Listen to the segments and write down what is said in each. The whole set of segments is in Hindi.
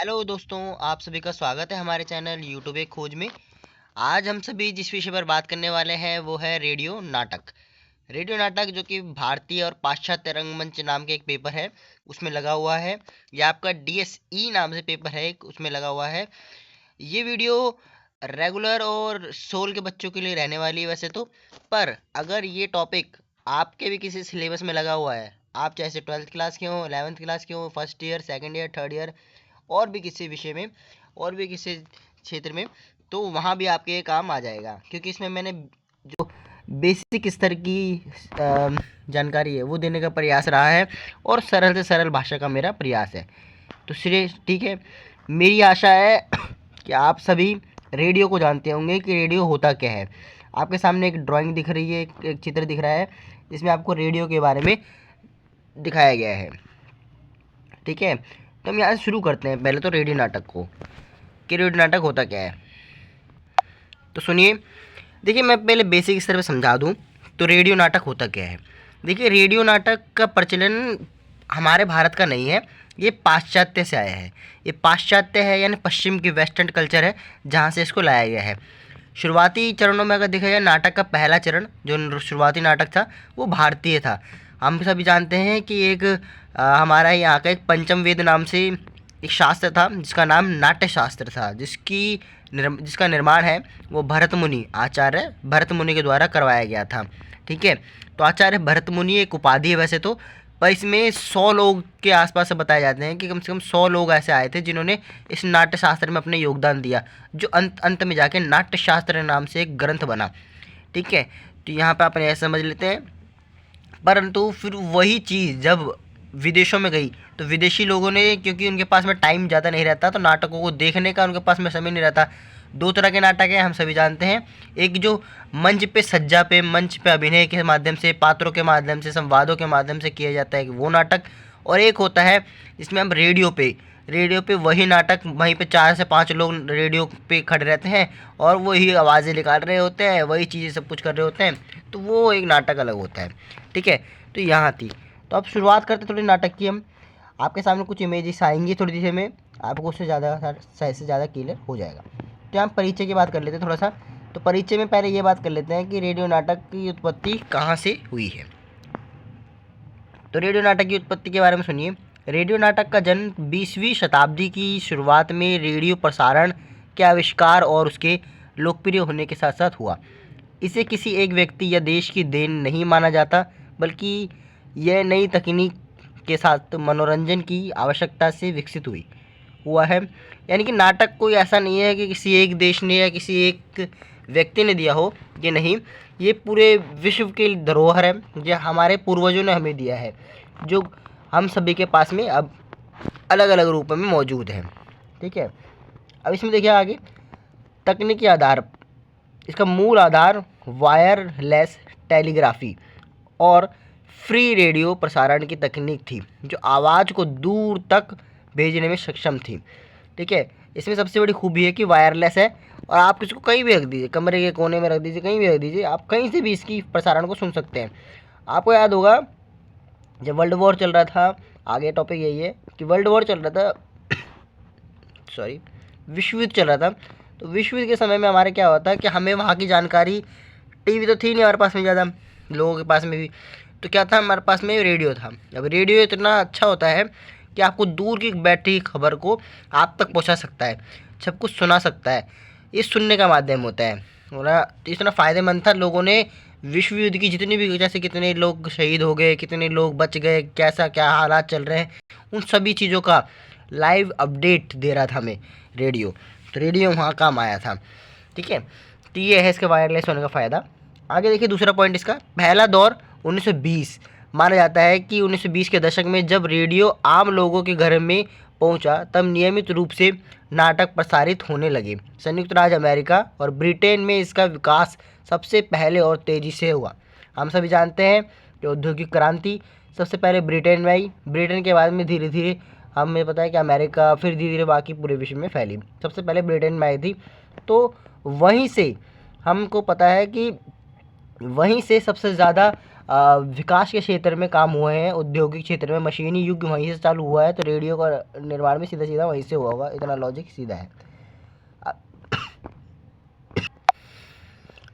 हेलो दोस्तों, आप सभी का स्वागत है हमारे चैनल यूट्यूब एक खोज में। आज हम सभी जिस विषय पर बात करने वाले हैं वो है रेडियो नाटक। रेडियो नाटक जो कि भारतीय और पाश्चात्य रंगमंच नाम के एक पेपर है उसमें लगा हुआ है, या आपका डीएसई नाम से पेपर है एक उसमें लगा हुआ है। ये वीडियो रेगुलर और सोल के बच्चों के लिए रहने वाली है वैसे तो, पर अगर ये टॉपिक आपके भी किसी सिलेबस में लगा हुआ है, आप चाहे से 12th क्लास के हों, 11th क्लास के हों, first year, second year, third year, और भी किसी विषय में और भी किसी क्षेत्र में, तो वहाँ भी आपके ये काम आ जाएगा, क्योंकि इसमें मैंने जो बेसिक स्तर की जानकारी है वो देने का प्रयास रहा है और सरल से सरल भाषा का मेरा प्रयास है। तो श्रेय ठीक है, मेरी आशा है कि आप सभी रेडियो को जानते होंगे कि रेडियो होता क्या है। आपके सामने एक ड्राइंग दिख रही है, एक चित्र दिख रहा है जिसमें आपको रेडियो के बारे में दिखाया गया है। ठीक है, तो हम यहाँ से शुरू करते हैं पहले तो रेडियो नाटक को, कि रेडियो नाटक होता क्या है। तो सुनिए, देखिए मैं पहले बेसिक स्तर पे समझा दूँ तो रेडियो नाटक होता क्या है। देखिए, रेडियो नाटक का प्रचलन हमारे भारत का नहीं है, ये पाश्चात्य से आया है। ये पाश्चात्य है यानी पश्चिम की वेस्टर्न कल्चर है जहाँ से इसको लाया गया है। शुरुआती चरणों में अगर देखा जाए, नाटक का पहला चरण जो शुरुआती नाटक था वो भारतीय था। हम सभी जानते हैं कि एक हमारा यहाँ का एक पंचम वेद नाम से एक शास्त्र था जिसका नाम नाट्य शास्त्र था, जिसका निर्माण है वो भरत मुनि, आचार्य भरत मुनि के द्वारा करवाया गया था। ठीक है, तो आचार्य भरत मुनि एक उपाधि है वैसे तो, पर इसमें 100 लोग के आसपास से बताए जाते हैं कि कम से कम 100 लोग ऐसे आए थे जिन्होंने इस नाट्य शास्त्र में अपने योगदान दिया, जो अंत में जाके नाट्य शास्त्र नाम से एक ग्रंथ बना। ठीक है, तो यहाँ पे अपन ऐसा समझ लेते हैं। परंतु फिर वही चीज़ जब विदेशों में गई तो विदेशी लोगों ने, क्योंकि उनके पास में टाइम ज़्यादा नहीं रहता तो नाटकों को देखने का उनके पास में समय नहीं रहता। दो तरह के नाटक हैं, हम सभी जानते हैं। एक जो मंच पे सज्जा पे मंच पे अभिनय के माध्यम से, पात्रों के माध्यम से, संवादों के माध्यम से किया जाता है वो नाटक, और एक होता है जिसमें हम रेडियो पे वही नाटक, वहीं पे 4 से 5 लोग रेडियो पे खड़े रहते हैं और वही आवाज़ें निकाल रहे होते हैं, वही चीज़ें सब कुछ कर रहे होते हैं, तो वो एक नाटक अलग होता है। ठीक है, तो यहाँ थी। तो अब शुरुआत करते थोड़ी नाटक की। हम आपके सामने कुछ इमेजेस आएंगी थोड़ी देर में, आपको उससे ज़्यादा से ज़्यादा क्लियर हो जाएगा। तो हम परिचय की बात कर लेते हैं थोड़ा सा। तो परिचय में पहले ये बात कर लेते हैं कि रेडियो नाटक की उत्पत्ति कहाँ से हुई है। तो रेडियो नाटक की उत्पत्ति के बारे में सुनिए। रेडियो नाटक का जन्म 20वीं शताब्दी की शुरुआत में रेडियो प्रसारण के आविष्कार और उसके लोकप्रिय होने के साथ साथ हुआ। इसे किसी एक व्यक्ति या देश की देन नहीं माना जाता, बल्कि यह नई तकनीक के साथ मनोरंजन की आवश्यकता से विकसित हुआ है। यानी कि नाटक कोई ऐसा नहीं है कि किसी एक देश ने या किसी एक व्यक्ति ने दिया हो, ये नहीं, ये पूरे विश्व की धरोहर है जो हमारे पूर्वजों ने हमें दिया है, जो हम सभी के पास में अब अलग अलग रूप में मौजूद है। ठीक है, अब इसमें देखिए आगे तकनीकी आधार। इसका मूल आधार वायरलेस टेलीग्राफी और फ्री रेडियो प्रसारण की तकनीक थी, जो आवाज़ को दूर तक भेजने में सक्षम थी। ठीक है, इसमें सबसे बड़ी खूबी है कि वायरलेस है और आप इसको कहीं भी रख दीजिए, कमरे के कोने में रख दीजिए, कहीं भी रख दीजिए, आप कहीं से भी इसकी प्रसारण को सुन सकते हैं। आपको याद होगा जब वर्ल्ड वॉर चल रहा था, आगे टॉपिक यही है कि वर्ल्ड वॉर चल रहा था सॉरी विश्व युद्ध चल रहा था, तो विश्व युद्ध के समय में हमारे क्या होता है कि हमें वहाँ की जानकारी, टीवी तो थी नहीं हमारे पास में ज़्यादा, लोगों के पास में भी, तो क्या था हमारे पास में रेडियो था। अब रेडियो इतना अच्छा होता है कि आपको दूर की बैठी खबर को आप तक पहुंचा सकता है, सब कुछ सुना सकता है, ये सुनने का माध्यम होता है। और इतना फ़ायदेमंद था, लोगों ने विश्व युद्ध की जितनी भी, जैसे कितने लोग शहीद हो गए, कितने लोग बच गए, कैसा क्या हालात चल रहे हैं, उन सभी चीज़ों का लाइव अपडेट दे रहा था हमें रेडियो। तो रेडियो वहाँ काम आया था। ठीक है, तो ये है इसके वायरलेस होने का फ़ायदा। आगे देखिए दूसरा पॉइंट इसका, पहला दौर 1920। माना जाता है कि 1920 के दशक में जब रेडियो आम लोगों के घर में पहुंचा, तब नियमित रूप से नाटक प्रसारित होने लगे। संयुक्त राज्य अमेरिका और ब्रिटेन में इसका विकास सबसे पहले और तेज़ी से हुआ। हम सभी जानते हैं कि औद्योगिक क्रांति सबसे पहले ब्रिटेन में आई, ब्रिटेन के बाद में धीरे धीरे हमें पता है कि अमेरिका, फिर धीरे धीरे बाकी पूरे विश्व में फैली, सबसे पहले ब्रिटेन में आई थी। तो वहीं से हमको पता है कि वहीं से सबसे ज़्यादा विकास के क्षेत्र में काम हुए हैं, औद्योगिक क्षेत्र में मशीनी युग वहीं से चालू हुआ है, तो रेडियो का निर्माण भी सीधा सीधा वहीं से हुआ होगा, इतना लॉजिक सीधा है।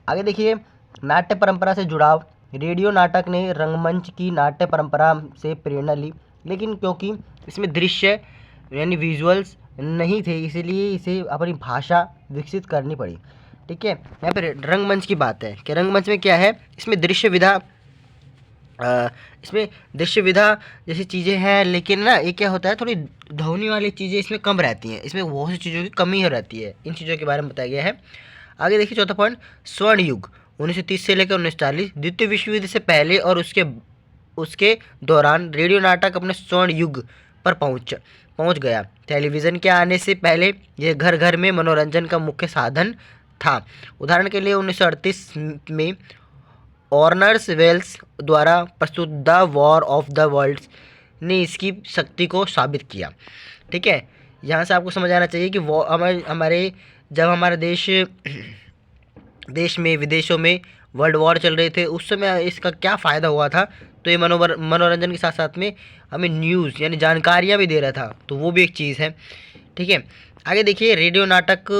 आगे देखिए, नाट्य परंपरा से जुड़ाव। रेडियो नाटक ने रंगमंच की नाट्य परंपरा से प्रेरणा ली, लेकिन क्योंकि इसमें दृश्य यानी विजुअल्स नहीं थे, इसलिए इसे अपनी भाषा विकसित करनी पड़ी। ठीक है, यहाँ पे रंगमंच की बात है कि रंगमंच में क्या है, इसमें दृश्य विधा जैसी चीज़ें हैं, लेकिन ना ये क्या होता है, थोड़ी ध्वनि वाली चीज़ें इसमें कम रहती हैं, इसमें बहुत सी चीज़ों की कमी हो रहती है। इन चीज़ों के बारे में बताया गया है। आगे देखिए चौथा पॉइंट, स्वर्ण युग 1930 से लेकर 1940। द्वितीय विश्व युद्ध से पहले और उसके दौरान रेडियो नाटक अपने स्वर्ण युग पर पहुंच गया। टेलीविज़न के आने से पहले यह घर घर में मनोरंजन का मुख्य साधन था। उदाहरण के लिए 1938 में ऑर्नर्स वेल्स द्वारा प्रस्तुत the war of the worlds ने इसकी शक्ति को साबित किया। ठीक है, यहाँ से आपको समझ आना चाहिए कि वो हमारे जब हमारे देश में विदेशों में वर्ल्ड वॉर चल रहे थे, उस समय इसका क्या फ़ायदा हुआ था, तो ये मनोरंजन के साथ साथ में हमें न्यूज़ यानी जानकारियाँ भी दे रहा था, तो वो भी एक चीज़ है। ठीक है, आगे देखिए, रेडियो नाटक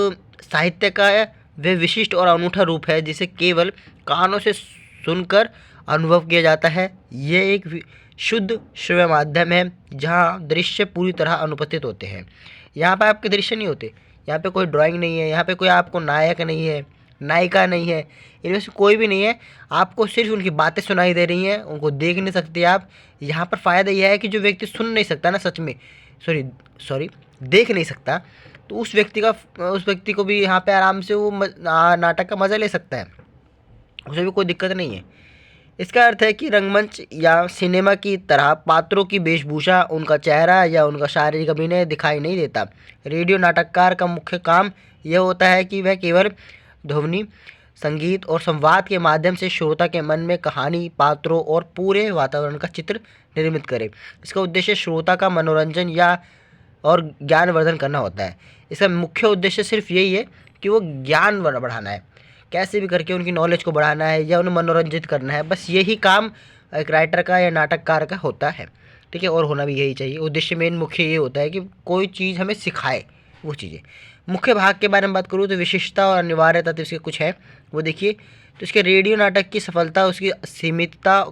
साहित्य का वह विशिष्ट और अनूठा रूप है जिसे केवल कानों से सुनकर अनुभव किया जाता है। यह एक शुद्ध श्रव्य माध्यम है जहाँ दृश्य पूरी तरह अनुपस्थित होते हैं। यहाँ पर आपके दृश्य नहीं होते, यहाँ पे कोई ड्राइंग नहीं है, यहाँ पे कोई आपको नायक नहीं है, नायिका नहीं है, इनमें से कोई भी नहीं है, आपको सिर्फ उनकी बातें सुनाई दे रही हैं, उनको देख नहीं सकते आप। यहाँ पर फ़ायदा यह है कि जो व्यक्ति सुन नहीं सकता ना, सच में सॉरी देख नहीं सकता, तो उस व्यक्ति को भी यहाँ पे आराम से वो नाटक का मज़ा ले सकता है, उसे भी कोई दिक्कत नहीं है। इसका अर्थ है कि रंगमंच या सिनेमा की तरह पात्रों की वेशभूषा, उनका चेहरा या उनका शारीरिक अभिनय दिखाई नहीं देता। रेडियो नाटककार का मुख्य काम यह होता है कि वह केवल ध्वनि, संगीत और संवाद के माध्यम से श्रोता के मन में कहानी, पात्रों और पूरे वातावरण का चित्र निर्मित करे। इसका उद्देश्य श्रोता का मनोरंजन या और ज्ञानवर्धन करना होता है। इसका मुख्य उद्देश्य सिर्फ यही है कि वो ज्ञान बढ़ाना है, कैसे भी करके उनकी नॉलेज को बढ़ाना है या उन्हें मनोरंजित करना है, बस यही काम एक राइटर का या नाटककार का होता है। ठीक है, और होना भी यही चाहिए। उद्देश्य मेन मुख्य ये होता है कि कोई चीज़ हमें सिखाए वो चीज़ें। मुख्य भाग के बारे में बात करूँ तो विशिष्टता और अनिवार्यता तो इसके कुछ है, वो देखिए। तो इसके रेडियो नाटक की सफलता उसकी सीमितता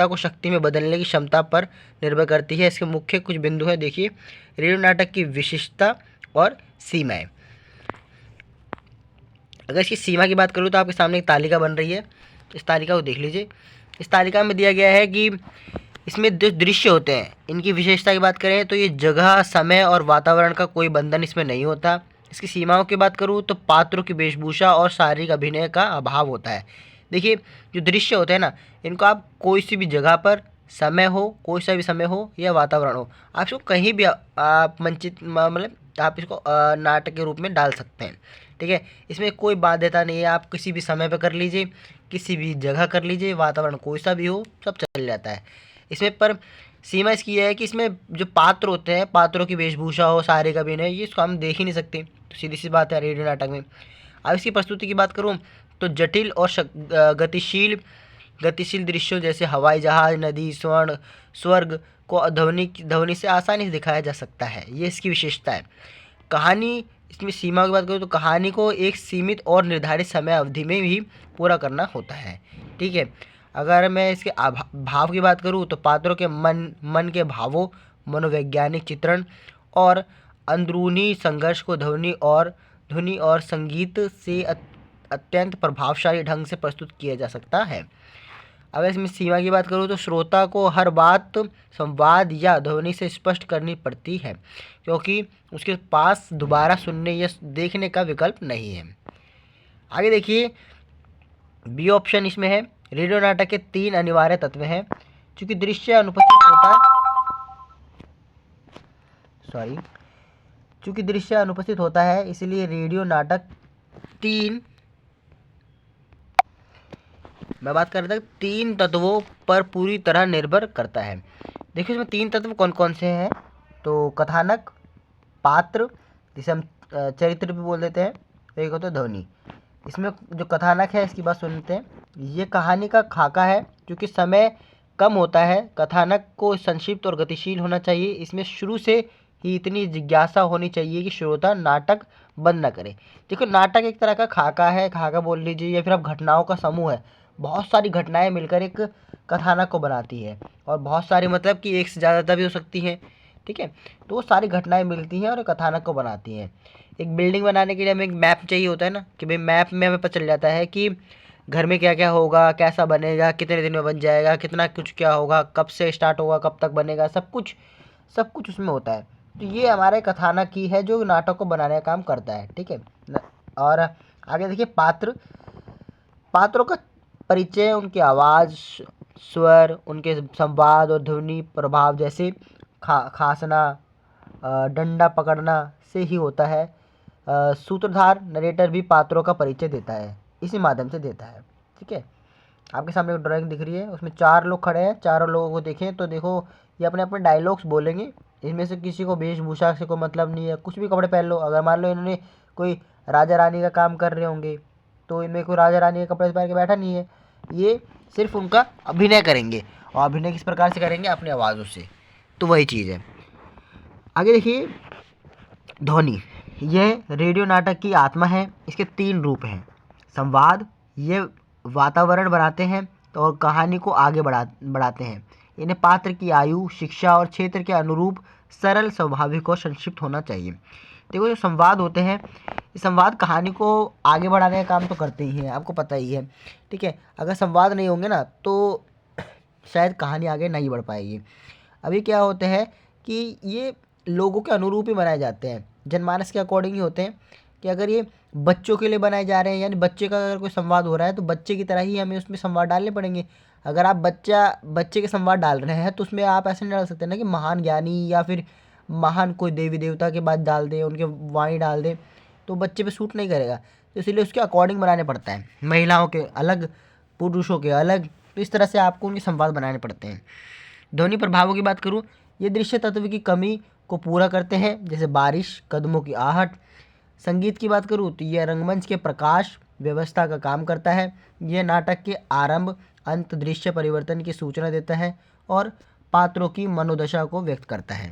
को शक्ति में बदलने की क्षमता पर निर्भर करती है। इसके मुख्य कुछ बिंदु हैं, देखिए। रेडियो नाटक की विशिष्टता और सीमाएँ। अगर इसकी सीमा की बात करूँ तो आपके सामने एक तालिका बन रही है, इस तालिका को देख लीजिए। इस तालिका में दिया गया है कि इसमें जो दृश्य होते हैं, इनकी विशेषता की बात करें तो ये जगह, समय और वातावरण का कोई बंधन इसमें नहीं होता। इसकी सीमाओं की बात करूँ तो पात्रों की वेशभूषा और शारीरिक अभिनय का अभाव होता है। देखिए, जो दृश्य होते हैं ना, इनको आप कोई सी भी जगह पर, समय हो, कोई सा भी समय हो या वातावरण हो, आप इसको कहीं भी आप मतलब आप इसको नाटक के रूप में डाल सकते हैं। ठीक है, इसमें कोई बाध्यता नहीं है, आप किसी भी समय पर कर लीजिए, किसी भी जगह कर लीजिए, वातावरण कोई सा भी हो, सब चल जाता है इसमें। पर सीमा इसकी यह है कि इसमें जो पात्र होते हैं, पात्रों की वेशभूषा हो, शारीरिक अभिनय, ये इसको हम देख ही नहीं सकते, तो सीधी सी बात है रेडियो नाटक में। अब इसकी प्रस्तुति की बात करूँ तो जटिल और गतिशील दृश्यों जैसे हवाई जहाज, नदी, स्वर्ग को ध्वनि से आसानी से दिखाया जा सकता है, ये इसकी विशेषता है। कहानी, इसमें सीमा की बात करूँ तो कहानी को एक सीमित और निर्धारित समय अवधि में भी पूरा करना होता है। ठीक है, अगर मैं इसके भाव की बात करूँ तो पात्रों के मन के भावों, मनोवैज्ञानिक चित्रण और अंदरूनी संघर्ष को ध्वनि और संगीत से अत्यंत प्रभावशाली ढंग से प्रस्तुत किया जा सकता है। अगर इसमें सीमा की बात करूँ तो श्रोता को हर बात संवाद या ध्वनि से स्पष्ट करनी पड़ती है, क्योंकि उसके पास दोबारा सुनने या देखने का विकल्प नहीं है। आगे देखिए, बी ऑप्शन इसमें है, रेडियो नाटक के 3 अनिवार्य तत्व हैं। चूँकि दृश्य अनुपस्थित होता है, इसलिए रेडियो नाटक 3 तत्वों पर पूरी तरह निर्भर करता है। देखिए, इसमें 3 तत्व कौन कौन से हैं, तो कथानक, पात्र जिसे हम चरित्र भी बोल देते हैं, एक होता है ध्वनि। इसमें जो कथानक है इसकी बात सुनते हैं। ये कहानी का खाका है, क्योंकि समय कम होता है। कथानक को संक्षिप्त और गतिशील होना चाहिए। इसमें शुरू से ही इतनी जिज्ञासा होनी चाहिए कि श्रोता नाटक बंद न करे। देखो, नाटक एक तरह का खाका है, खाका बोल लीजिए, या फिर अब घटनाओं का समूह है। बहुत सारी घटनाएं मिलकर एक कथानक को बनाती है, और बहुत सारी मतलब कि एक से ज़्यादा भी हो सकती हैं। ठीक है, तो वो सारी घटनाएं मिलती हैं और एक कथानक को बनाती हैं। एक बिल्डिंग बनाने के लिए हमें एक मैप चाहिए होता है ना, कि भाई मैप में हमें पता चल जाता है कि घर में क्या क्या होगा, कैसा बनेगा, कितने दिन में बन जाएगा, कितना कुछ क्या होगा, कब से स्टार्ट होगा, कब तक बनेगा, सब कुछ उसमें होता है। तो ये हमारे कथानक ही है जो नाटक को बनाने का काम करता है। ठीक है, और आगे देखिए, पात्रों का परिचय उनकी आवाज़, स्वर, उनके संवाद और ध्वनि प्रभाव जैसे खांसना, डंडा पकड़ना से ही होता है। सूत्रधार नरेटर भी पात्रों का परिचय देता है, इसी माध्यम से देता है। ठीक है, आपके सामने एक ड्राइंग दिख रही है, उसमें 4 लोग खड़े हैं। चारों लोगों को देखें तो देखो, ये अपने अपने डायलॉग्स बोलेंगे। इनमें से किसी को वेशभूषा से कोई मतलब नहीं है, कुछ भी कपड़े पहन लो। अगर मान लो इन्होंने कोई राजा रानी का काम कर रहे होंगे, तो इनमें कोई राजा रानी के कपड़े पहन के बैठा नहीं है। ये सिर्फ उनका अभिनय करेंगे, और अभिनय किस प्रकार से करेंगे? अपनी आवाज़ों से। तो वही चीज़ है। आगे देखिए, ध्वनि, यह रेडियो नाटक की आत्मा है। इसके 3 रूप हैं। संवाद, ये वातावरण बनाते हैं और कहानी को आगे बढ़ाते हैं। इन्हें पात्र की आयु, शिक्षा और क्षेत्र के अनुरूप सरल, स्वाभाविक और संक्षिप्त होना चाहिए। देखो, जो संवाद होते हैं, ये संवाद कहानी को आगे बढ़ाने का काम तो करते ही हैं, आपको पता ही है। ठीक है, अगर संवाद नहीं होंगे ना, तो शायद कहानी आगे नहीं बढ़ पाएगी। अभी क्या होते हैं कि ये लोगों के अनुरूप ही बनाए जाते हैं, जनमानस के अकॉर्डिंग ही होते हैं। कि अगर ये बच्चों के लिए बनाए जा रहे हैं, यानी बच्चे का अगर कोई संवाद हो रहा है, तो बच्चे की तरह ही हमें उसमें संवाद डालने पड़ेंगे। अगर आप बच्चे के संवाद डाल रहे हैं, तो उसमें आप ऐसे नहीं डाल सकते ना कि महान ज्ञानी या फिर महान कोई देवी देवता के बात डाल दें, उनके वाणी डाल दें, तो बच्चे पे सूट नहीं करेगा। तो इसलिए उसके अकॉर्डिंग बनाने पड़ता है। महिलाओं के अलग, पुरुषों के अलग, तो इस तरह से आपको उनके संवाद बनाने पड़ते हैं। ध्वनि प्रभावों की बात करूँ, ये दृश्य तत्व की कमी को पूरा करते हैं, जैसे बारिश, कदमों की आहट। संगीत की बात करूँ तो यह रंगमंच के प्रकाश व्यवस्था का काम करता है। यह नाटक के आरंभ, अंत, दृश्य परिवर्तन की सूचना देता है और पात्रों की मनोदशा को व्यक्त करता है।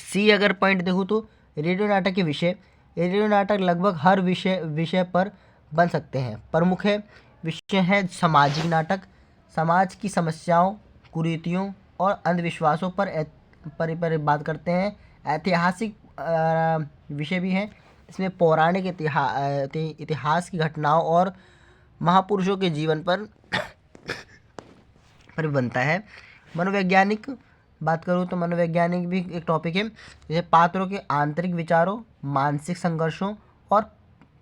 सी अगर पॉइंट देखूँ तो रेडियो नाटक के विषय, रेडियो नाटक लगभग हर विषय पर बन सकते हैं। प्रमुख है विषय है सामाजिक नाटक, समाज की समस्याओं, कुरीतियों और अंधविश्वासों पर बात करते हैं। ऐतिहासिक विषय भी हैं, इसमें पौराणिक इतिहास की घटनाओं और महापुरुषों के जीवन पर बनता है। मनोवैज्ञानिक बात करूँ तो मनोवैज्ञानिक भी एक टॉपिक है, जैसे पात्रों के आंतरिक विचारों, मानसिक संघर्षों और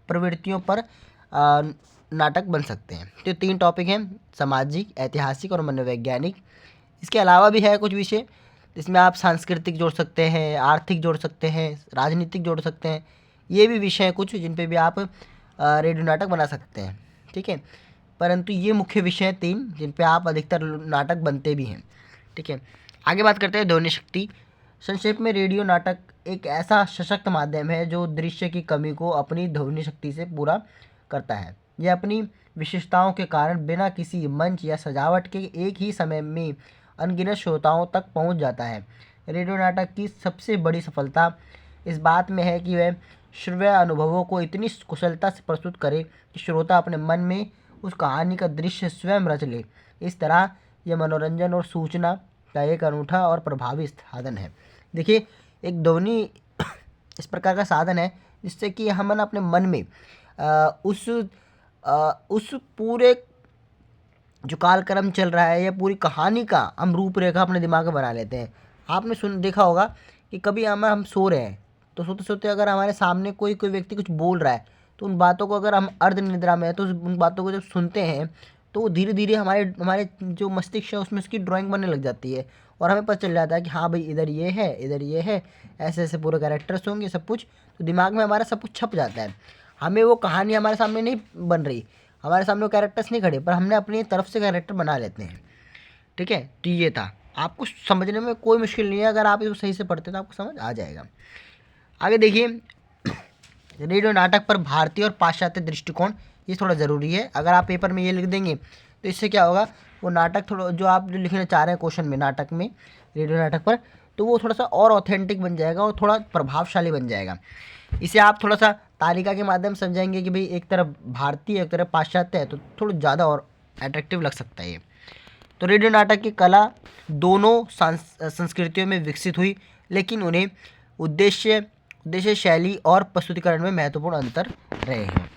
प्रवृत्तियों पर नाटक बन सकते हैं। तो 3 टॉपिक हैं, सामाजिक, ऐतिहासिक और मनोवैज्ञानिक। इसके अलावा भी है कुछ विषय, इसमें आप सांस्कृतिक जोड़ सकते हैं, आर्थिक जोड़ सकते हैं, राजनीतिक जोड़ सकते हैं। ये भी विषय हैं कुछ जिन पे भी आप रेडियो नाटक बना सकते हैं। ठीक है, परंतु ये मुख्य विषय हैं 3 जिन पे आप अधिकतर नाटक बनते भी हैं। ठीक है, आगे बात करते हैं ध्वनि शक्ति। संक्षेप में, रेडियो नाटक एक ऐसा सशक्त माध्यम है जो दृश्य की कमी को अपनी ध्वनि शक्ति से पूरा करता है। यह अपनी विशेषताओं के कारण बिना किसी मंच या सजावट के एक ही समय में अनगिनत श्रोताओं तक पहुंच जाता है। रेडियो नाटक की सबसे बड़ी सफलता इस बात में है कि वह श्रव्य अनुभवों को इतनी कुशलता से प्रस्तुत करे कि श्रोता अपने मन में उस कहानी का दृश्य स्वयं रच ले। इस तरह यह मनोरंजन और सूचना का एक अनूठा और प्रभावी साधन है। देखिए, एक ध्वनि इस प्रकार का साधन है जिससे कि हम अपने मन में उस पूरे जो कालक्रम चल रहा है या पूरी कहानी का हम रूपरेखा अपने दिमाग में बना लेते हैं। आपने देखा होगा कि कभी हम सो रहे हैं, तो सोते सोते अगर हमारे सामने कोई व्यक्ति कुछ बोल रहा है, तो उन बातों को, अगर हम अर्ध निद्रा में हैं, तो उन बातों को जब सुनते हैं तो धीरे धीरे हमारे जो मस्तिष्क है उसमें उसकी ड्राइंग बनने लग जाती है, और हमें पता चल जाता है कि हाँ भाई, इधर ये है, इधर ये है, ऐसे ऐसे पूरे कैरेक्टर्स होंगे, सब कुछ तो दिमाग में हमारा सब कुछ छप जाता है। हमें वो कहानी हमारे सामने नहीं बन रही, हमारे सामने वो कैरेक्टर्स नहीं खड़े, पर हमने अपनी तरफ से कैरेक्टर बना लेते हैं। ठीक है, तो ये था। आपको समझने में कोई मुश्किल नहीं है, अगर आप इसको सही से पढ़ते तो आपको समझ आ जाएगा। आगे देखिए, रेडियो नाटक पर भारतीय और पाश्चात्य दृष्टिकोण, ये थोड़ा ज़रूरी है। अगर आप पेपर में ये लिख देंगे तो इससे क्या होगा, वो नाटक थोड़ा जो आप जो लिखना चाह रहे हैं क्वेश्चन में नाटक में, रेडियो नाटक पर, तो वो थोड़ा सा और ऑथेंटिक बन जाएगा और थोड़ा प्रभावशाली बन जाएगा। इसे आप थोड़ा सा तालिका के माध्यम से समझाएंगे कि भाई एक तरफ भारतीय एक तरफ पाश्चात्य है, तो थोड़ा ज़्यादा और अट्रैक्टिव लग सकता है ये। तो रेडियो नाटक की कला दोनों संस्कृतियों में विकसित हुई, लेकिन उन्हें उद्देश्य शैली और प्रस्तुतिकरण में महत्वपूर्ण अंतर रहे हैं।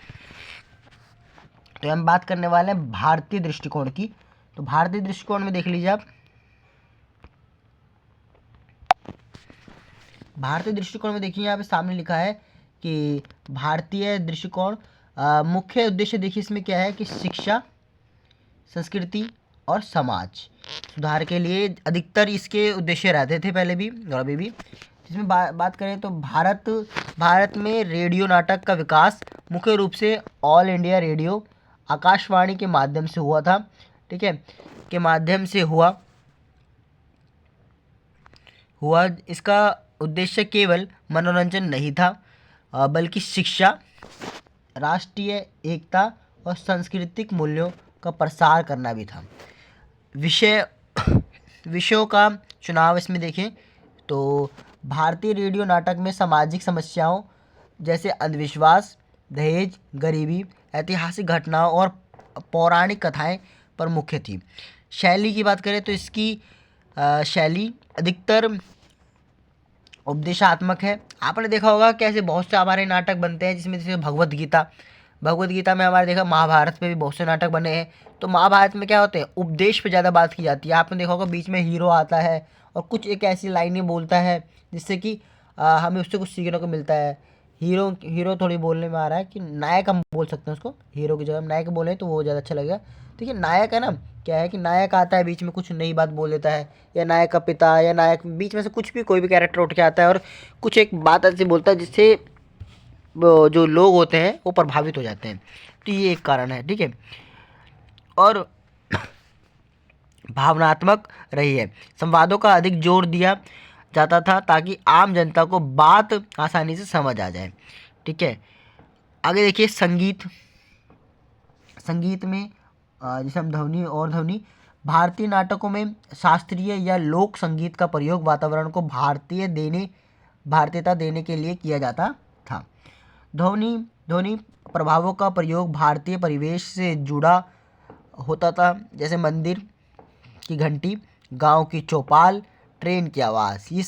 तो हम बात करने वाले हैं भारतीय दृष्टिकोण की। तो भारतीय दृष्टिकोण में देख लीजिए आप, भारतीय दृष्टिकोण में देखिए यहाँ पे सामने लिखा है कि भारतीय दृष्टिकोण मुख्य उद्देश्य देखिए इसमें क्या है कि शिक्षा, संस्कृति और समाज सुधार के लिए अधिकतर इसके उद्देश्य रहते थे पहले भी और अभी भी। इसमें बात करें तो भारत में रेडियो नाटक का विकास मुख्य रूप से ऑल इंडिया रेडियो, आकाशवाणी के माध्यम से हुआ था, ठीक है, के माध्यम से हुआ। इसका उद्देश्य केवल मनोरंजन नहीं था, बल्कि शिक्षा, राष्ट्रीय एकता और सांस्कृतिक मूल्यों का प्रसार करना भी था। विषयों का चुनाव इसमें देखें तो भारतीय रेडियो नाटक में सामाजिक समस्याओं जैसे अंधविश्वास, दहेज, गरीबी, ऐतिहासिक घटनाओं और पौराणिक कथाएं पर मुख्य थी। शैली की बात करें तो इसकी शैली अधिकतर उपदेशात्मक है। आपने देखा होगा कैसे बहुत से हमारे नाटक बनते हैं, जिसमें जैसे भगवत गीता में हमारे देखा, महाभारत पे भी बहुत से नाटक बने हैं। तो महाभारत में क्या होते हैं, उपदेश पे ज़्यादा बात की जाती है। आपने देखा होगा बीच में हीरो आता है और कुछ एक ऐसी लाइनें बोलता है जिससे कि हमें उससे कुछ सीखने को मिलता है। हीरो थोड़ी बोलने में आ रहा है कि नायक हम बोल सकते हैं उसको, हीरो की जगह हम नायक बोलें तो वो ज़्यादा अच्छा लगेगा। ठीक है, नायक है ना, क्या है कि नायक आता है बीच में कुछ नई बात बोल देता है, या नायक का पिता या नायक बीच में से कुछ भी कोई भी कैरेक्टर उठ के आता है और कुछ एक बात ऐसी बोलता है जिससे जो लोग होते हैं वो प्रभावित हो जाते हैं। तो ये एक कारण है, ठीक है। और भावनात्मक रही है, संवादों का अधिक जोर दिया जाता था ताकि आम जनता को बात आसानी से समझ आ जाए, ठीक है। आगे देखिए संगीत में जैसे हम ध्वनि भारतीय नाटकों में शास्त्रीय या लोक संगीत का प्रयोग वातावरण को भारतीयता देने के लिए किया जाता था। ध्वनि प्रभावों का प्रयोग भारतीय परिवेश से जुड़ा होता था, जैसे मंदिर की घंटी, गांव की चौपाल, ट्रेन की आवाज़, ये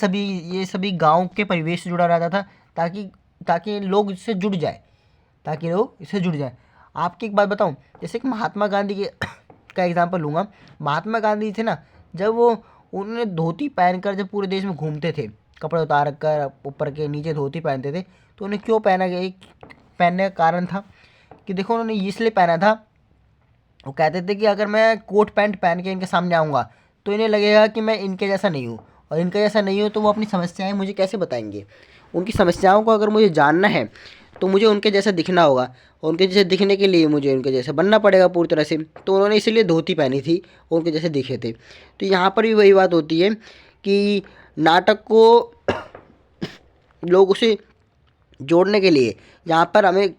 सभी गांव के परिवेश से जुड़ा रहता था ताकि लोग इससे जुड़ जाए। आपकी एक बात बताऊं, जैसे कि महात्मा गांधी के का एग्जांपल लूँगा। महात्मा गांधी थे ना, जब उन्होंने धोती पहनकर जब पूरे देश में घूमते थे, कपड़े उतार कर ऊपर के नीचे धोती पहनते थे, तो उन्हें क्यों पहनने का कारण था कि देखो उन्होंने इसलिए पहना था, वो कहते थे कि अगर मैं कोट पैंट पहन के इनके सामने आऊँगा तो इन्हें लगेगा कि मैं इनके जैसा नहीं हूँ, और इनके जैसा नहीं हूँ तो वो अपनी समस्याएं मुझे कैसे बताएंगे। उनकी समस्याओं को अगर मुझे जानना है तो मुझे उनके जैसा दिखना होगा, और उनके जैसे दिखने के लिए मुझे उनके जैसा बनना पड़ेगा पूरी तरह से। तो उन्होंने इसीलिए धोती पहनी थी, उनके जैसे दिखे थे। तो यहाँ पर भी वही बात होती है कि नाटक को लोगों से जोड़ने के लिए यहाँ पर हमें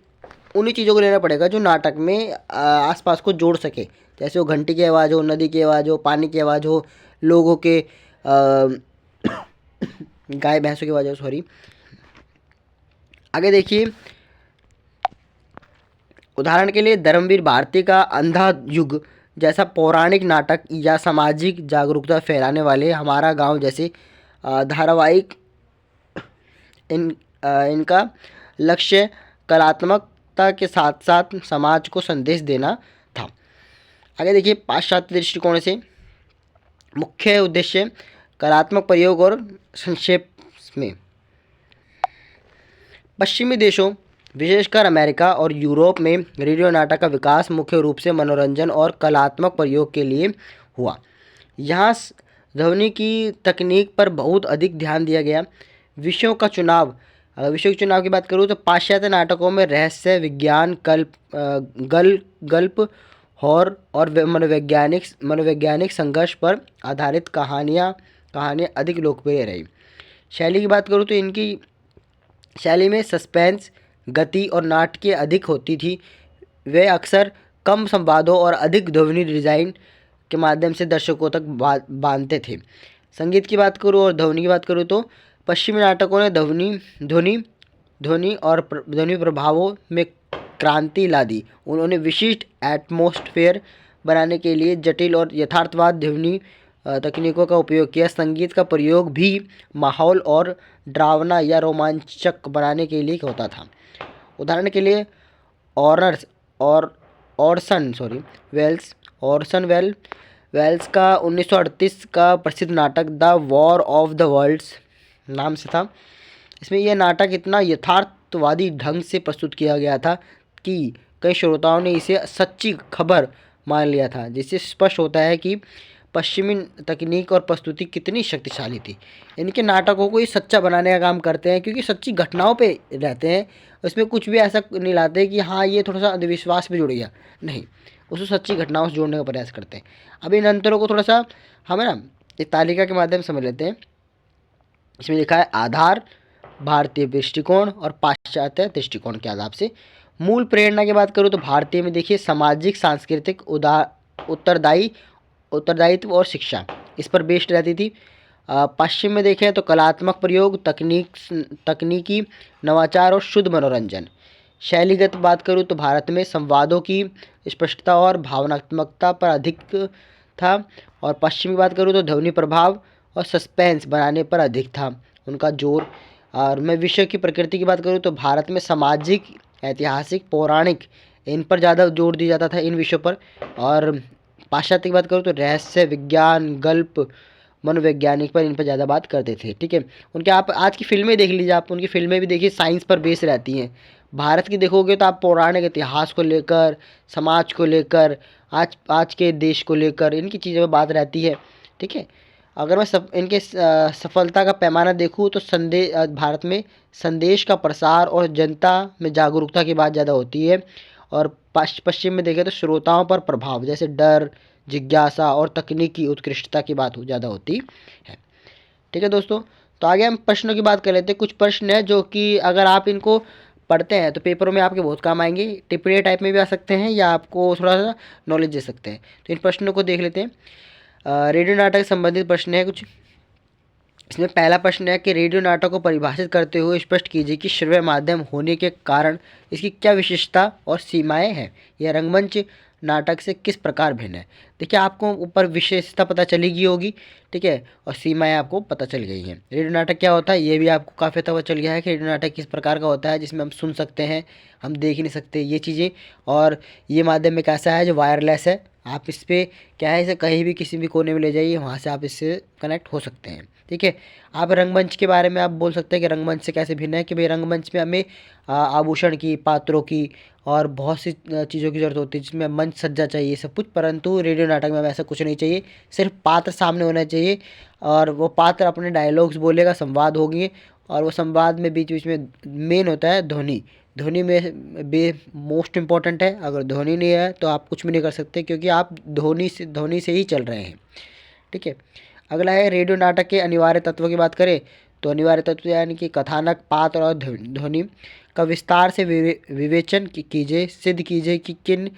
उन्हीं चीज़ों को लेना पड़ेगा जो नाटक में आसपास को जोड़ सके, जैसे वो घंटी की आवाज़ हो, नदी की आवाज़ हो, पानी की आवाज़ हो, लोगों के गाय भैंसों की आवाज़ हो, सॉरी। आगे देखिए, उदाहरण के लिए धर्मवीर भारती का अंधा युग जैसा पौराणिक नाटक या सामाजिक जागरूकता फैलाने वाले हमारा गांव जैसे धारावाहिक इनका लक्ष्य कलात्मकता के साथ साथ समाज को संदेश देना था। आगे देखिए, पाश्चात्य दृष्टिकोण से मुख्य उद्देश्य कलात्मक प्रयोग और संक्षेप में पश्चिमी देशों विशेषकर अमेरिका और यूरोप में रेडियो नाटक का विकास मुख्य रूप से मनोरंजन और कलात्मक प्रयोग के लिए हुआ। यहाँ ध्वनि की तकनीक पर बहुत अधिक ध्यान दिया गया। विषयों की चुनाव की बात करूँ तो पाश्चात्य नाटकों में रहस्य, विज्ञान, गल्प, हॉर और मनोवैज्ञानिक संघर्ष पर आधारित कहानियाँ अधिक लोकप्रिय रही। शैली की बात करूँ तो इनकी शैली में सस्पेंस, गति और नाटकीय अधिक होती थी। वे अक्सर कम संवादों और अधिक ध्वनि डिजाइन के माध्यम से दर्शकों तक बांधते थे। संगीत की बात करूँ और ध्वनि की बात करूँ तो पश्चिमी नाटकों ने ध्वनि ध्वनि ध्वनि और ध्वनि प्रभावों में क्रांति ला दी। उन्होंने विशिष्ट एटमॉस्फेयर बनाने के लिए जटिल और यथार्थवाद ध्वनि तकनीकों का उपयोग किया। संगीत का प्रयोग भी माहौल और डरावना या रोमांचक बनाने के लिए होता था। उदाहरण के लिए ऑर्नर्स और ऑर्सन वेल्स का 1938 का प्रसिद्ध नाटक the war of the worlds नाम से था। इसमें यह नाटक इतना यथार्थवादी ढंग से प्रस्तुत किया गया था कि कई श्रोताओं ने इसे सच्ची खबर मान लिया था, जिससे स्पष्ट होता है कि पश्चिमी तकनीक और प्रस्तुति कितनी शक्तिशाली थी। इनके नाटकों को ये सच्चा बनाने का काम करते हैं, क्योंकि सच्ची घटनाओं पे रहते हैं। उसमें कुछ भी ऐसा नहीं लाते कि हाँ ये थोड़ा सा अंधविश्वास भी जुड़ गया, नहीं, उसको सच्ची घटनाओं से जोड़ने का प्रयास करते हैं। अब इन अंतरों को थोड़ा सा हमें ना एक तालिका के माध्यम से समझ लेते हैं। इसमें लिखा है आधार भारतीय दृष्टिकोण और पाश्चात्य दृष्टिकोण के आधार से। मूल प्रेरणा की बात करूँ तो भारतीय में देखिए सामाजिक सांस्कृतिक उत्तरदायित्व और शिक्षा इस पर बेस्ड रहती थी। पश्चिम में देखें तो कलात्मक प्रयोग, तकनीकी नवाचार और शुद्ध मनोरंजन। शैलीगत बात करूँ तो भारत में संवादों की स्पष्टता और भावनात्मकता पर अधिक था, और पश्चिमी बात करूँ तो ध्वनि प्रभाव और सस्पेंस बनाने पर अधिक था उनका जोर। और मैं विषय की प्रकृति की बात करूँ तो भारत में सामाजिक, ऐतिहासिक, पौराणिक इन पर ज़्यादा जोर दिया जाता था, इन विषयों पर। और पाश्चात्य की बात करूँ तो रहस्य, विज्ञान, गल्प, मनोवैज्ञानिक पर इन पर ज़्यादा बात करते थे। ठीक है, उनके आप आज की फिल्में देख लीजिए, आप उनकी फिल्में भी देखिए साइंस पर बेस रहती हैं। भारत की देखोगे तो आप पौराणिक इतिहास को लेकर, समाज को लेकर, आज के देश को लेकर इनकी चीज़ों पर बात रहती है। ठीक है, अगर मैं इनके सफलता का पैमाना देखूँ तो भारत में संदेश का प्रसार और जनता में जागरूकता की बात ज़्यादा होती है। और पश्चिम में देखें तो श्रोताओं पर प्रभाव, जैसे डर, जिज्ञासा और तकनीकी उत्कृष्टता की बात ज़्यादा होती है। ठीक है दोस्तों, तो आगे हम प्रश्नों की बात कर लेते हैं। कुछ प्रश्न है जो कि अगर आप इनको पढ़ते हैं तो पेपरों में आपके बहुत काम आएंगे। टिप्पणी टाइप में भी आ सकते हैं या आपको थोड़ा सा नॉलेज दे सकते हैं। तो इन प्रश्नों को देख लेते हैं। रेडियो नाटक से संबंधित प्रश्न है कुछ। इसमें पहला प्रश्न है कि रेडियो नाटक को परिभाषित करते हुए स्पष्ट कीजिए कि श्रव्य माध्यम होने के कारण इसकी क्या विशेषता और सीमाएं हैं। यह रंगमंच नाटक से किस प्रकार भिन्न है। देखिए, आपको ऊपर विशेषता पता चली गई होगी, ठीक है, और सीमाएं आपको पता चल गई हैं। रेडियो नाटक क्या होता है ये भी आपको काफ़ी पता चल गया है कि रेडियो नाटक किस प्रकार का होता है, जिसमें हम सुन सकते हैं, हम देख नहीं सकते ये चीज़ें। और ये माध्यम में कैसा है, जो वायरलेस है। आप इस पर क्या है, इसे कहीं भी किसी भी कोने में ले जाइए, वहाँ से आप इससे कनेक्ट हो सकते हैं। ठीक है, आप रंगमंच के बारे में आप बोल सकते हैं कि रंगमंच से कैसे भिन्न है, कि भाई रंगमंच में हमें आभूषण की, पात्रों की और बहुत सी चीज़ों की ज़रूरत होती है, जिसमें मंच सज्जा चाहिए सब कुछ। परंतु रेडियो नाटक में हमें ऐसा कुछ नहीं चाहिए, सिर्फ पात्र सामने होना चाहिए और वो पात्र अपने डायलॉग्स बोलेगा, संवाद होगी, और वो संवाद में बीच बीच में मेन होता है ध्वनि। ध्वनि में मोस्ट इम्पॉर्टेंट है। अगर ध्वनि नहीं है तो आप कुछ भी नहीं कर सकते, क्योंकि आप ध्वनि से ही चल रहे हैं। ठीक है, अगला है रेडियो नाटक के अनिवार्य तत्वों की बात करें तो अनिवार्य तत्व यानी कि कथानक, पात्र और ध्वनि का विस्तार से विवेचन कीजिए। सिद्ध कीजिए कि किन